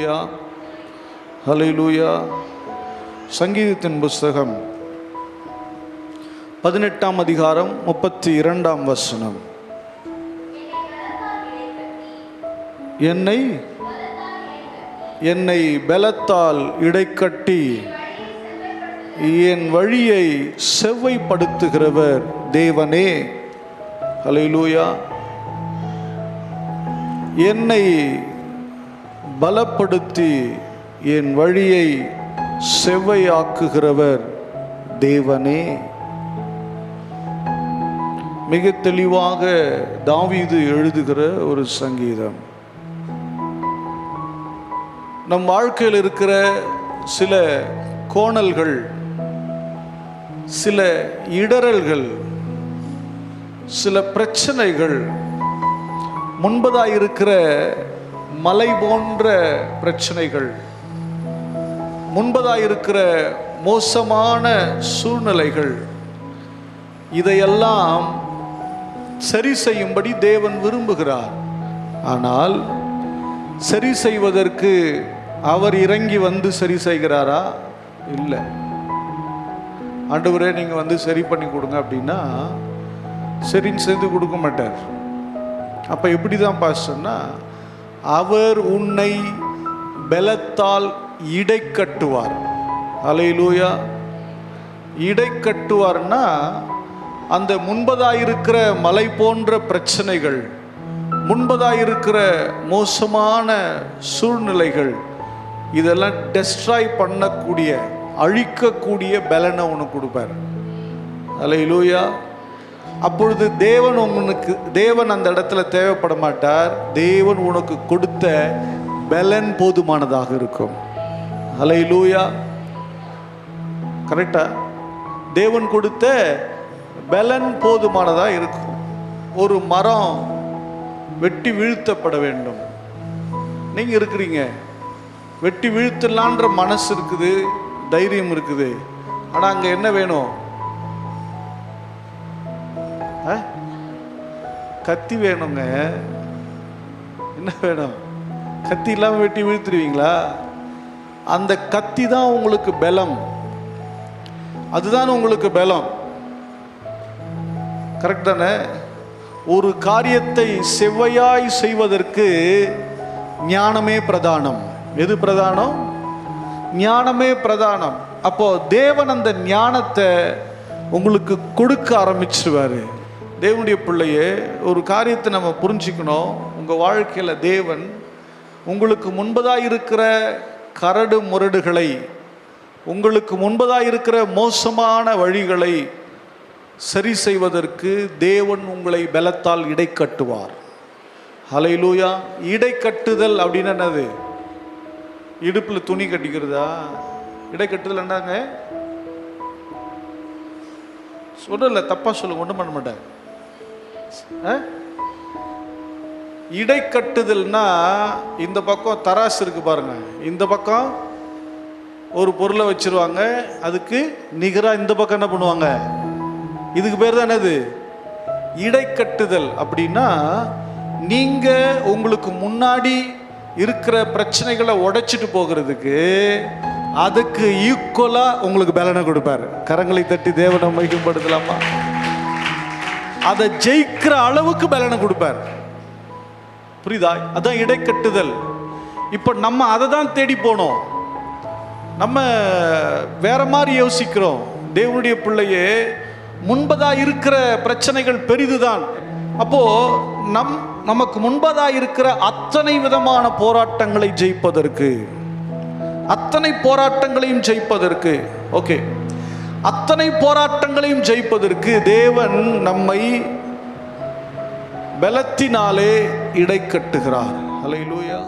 ஹல்லேலூயா, ஹல்லேலூயா. சங்கீதத்தின் புஸ்தகம் 18ஆம் அதிகாரம் 32ஆம் வசனம். என்னை பலத்தால் இடைக்கட்டி என் வழியை செவ்வைப்படுத்துகிறவர் தேவனே. ஹல்லேலூயா. என்னை பலப்படுத்தி என் வழியை செவ்வையாக்குகிறவர் தேவனே. மிக தெளிவாக தாவீது எழுதுகிற ஒரு சங்கீதம். நம் வாழ்க்கையில் இருக்கிற சில கோணல்கள், சில இடறல்கள், சில பிரச்சனைகள், முன்பதாக இருக்கிற மலை போன்ற பிரச்சனைகள், முன்பதாக இருக்கிற மோசமான சூழ்நிலைகள், இதையெல்லாம் சரி செய்யும்படி தேவன் விரும்புகிறார். ஆனால் சரி செய்வதற்கு அவர் இறங்கி வந்து சரி செய்கிறாரா? இல்லை. ஆண்டவரே நீங்கள் வந்து சரி பண்ணி கொடுங்க அப்படின்னா சரின்னு செய்து கொடுக்க மாட்டார். அப்போ எப்படி தான் பாஸ்டர்னா, அவர் உன்னை பலத்தால் இடை கட்டுவார். ஹல்லேலூயா. இடை கட்டுவார்னா அந்த முன்பதாக இருக்கிற மலை போன்ற பிரச்சனைகள், முன்பதாக இருக்கிற மோசமான சூழ்நிலைகள், இதெல்லாம் டெஸ்ட்ராய் பண்ணக்கூடிய, அழிக்கக்கூடிய பலனை உனக்கு கொடுப்பார். ஹல்லேலூயா. அப்பொழுது தேவன் அந்த இடத்துல தேவைப்பட மாட்டார். தேவன் உனக்கு கொடுத்த பலன் போதுமானதாக இருக்கும். ஹல்லேலூயா. கரெக்டா? தேவன் கொடுத்த பலன் போதுமானதாக இருக்கும். ஒரு மரம் வெட்டி வீழ்த்தப்பட வேண்டும். நீங்கள் இருக்கிறீங்க, வெட்டி வீழ்த்தலான்ற மனசு இருக்குது, தைரியம் இருக்குது. ஆனால் அங்கே என்ன வேணும்? கத்தி வேணுங்க. என்ன வேணும்? கத்தி இல்லாமல் வெட்டி வீழ்த்துருவீங்களா? அந்த கத்தி தான் உங்களுக்கு பலம். அதுதான் உங்களுக்கு பலம். கரெக்ட் தானே? ஒரு காரியத்தை செவ்வையாய் செய்வதற்கு ஞானமே பிரதானம். எது பிரதானம்? ஞானமே பிரதானம். அப்போ தேவன் அந்த ஞானத்தை உங்களுக்கு கொடுக்க ஆரம்பிச்சிருவாரு. தேவனுடைய பிள்ளையே, ஒரு காரியத்தை நம்ம புரிஞ்சுக்கணும். உங்கள் வாழ்க்கையில் தேவன் உங்களுக்கு முன்பதாக இருக்கிற கரடு முரடுகளை, உங்களுக்கு முன்பதாக இருக்கிற மோசமான வழிகளை சரி செய்வதற்கு தேவன் உங்களை பலத்தால் இடை கட்டுவார். ஹல்லேலூயா. இடை கட்டுதல் அப்படின்னு என்னது? இடுப்பில் துணி கட்டிக்கிறதா? இடை கட்டுதல் என்னங்க? சொல்லல, தப்பா சொல்லுங்க, ஒன்றும் பண்ண மாட்டேன். இடை கட்டுதல்னா, இந்த பக்கம் தராசு இருக்கு பாருங்க, இந்த பக்கம் ஒரு பொருளை வச்சிருவாங்க, அதுக்கு நிகராக இந்த பக்கம் என்ன பண்ணுவாங்க? இதுக்கு பேர் தான் என்னது? இடை கட்டுதல். அப்படின்னா நீங்க உங்களுக்கு முன்னாடி இருக்கிற பிரச்சனைகளை உடைச்சிட்டு போகிறதுக்கு அதுக்கு ஈக்குவலா உங்களுக்கு பலனை கொடுப்பாரு. கரங்களை தட்டி தேவனை மையப்படுத்தலாமா? அதை ஜெயிக்கிற அளவுக்கு பலனை கொடுப்பார். புரியுதா? அதான் இடை கட்டுதல். இப்ப நம்ம அதை தான் தேடி போனோம். நம்ம வேற மாதிரி யோசிக்கிறோம். தேவனுடைய பிள்ளையே, முன்பதாக இருக்கிற பிரச்சனைகள் பெரிதுதான். அப்போ நமக்கு முன்பதாக இருக்கிற அத்தனை விதமான போராட்டங்களை ஜெயிப்பதற்கு, அத்தனை போராட்டங்களையும் ஜெயிப்பதற்கு, ஓகே, அத்தனை போராட்டங்களையும் ஜெயிப்பதற்கு தேவன் நம்மை பலத்தினாலே இடை கட்டுகிறார். ஹல்லேலூயா.